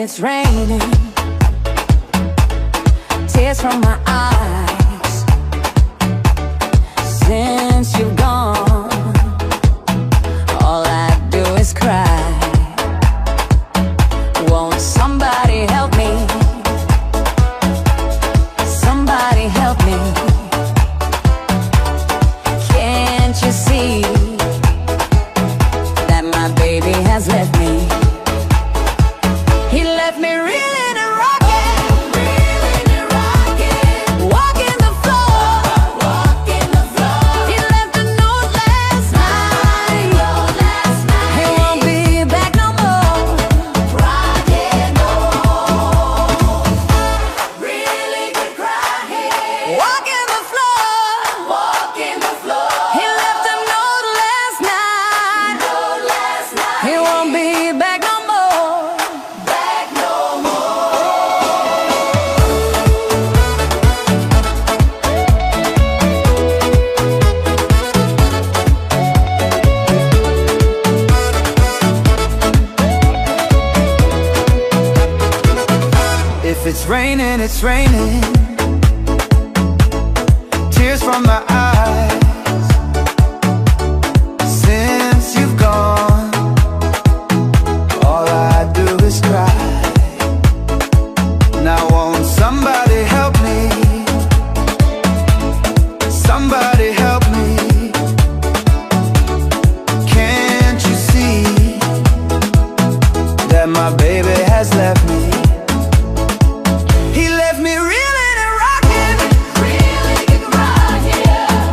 it's raining, tears from my eyes. Since you've gone, all I do is cry. Won't somebody help me? Somebody help me. Can't you see that my baby has left me? He left me reeling and rocking, walking the floor. He left a note last night. He won't be back no more. Crying, really could cry here. Walking the floor. He left a note last night. He won't be back no more. If it's raining, it's raining. Tears from my eyes. Since you've gone, all I do is cry. Now won't somebody help me? Somebody help me. Can't you see that my baby has left me? He left me reeling and rocking,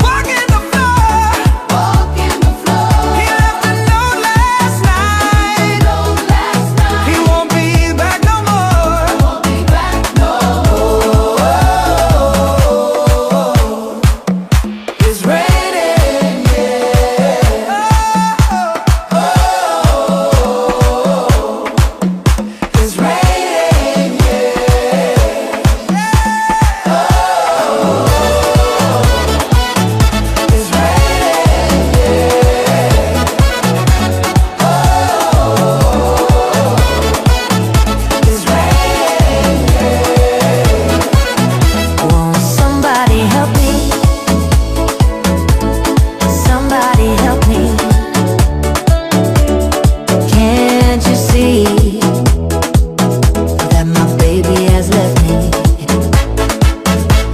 walking the floor. He left a note last night. He won't be back no more. It's raining, yeah. It's raining, it's Won't somebody help me? Somebody help me. Can't you see that my baby has left me?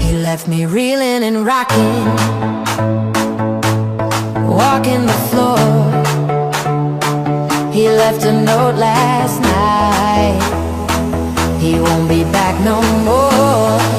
He left me reeling and rocking, walking the floor. He left a note last night. He won't be back no more.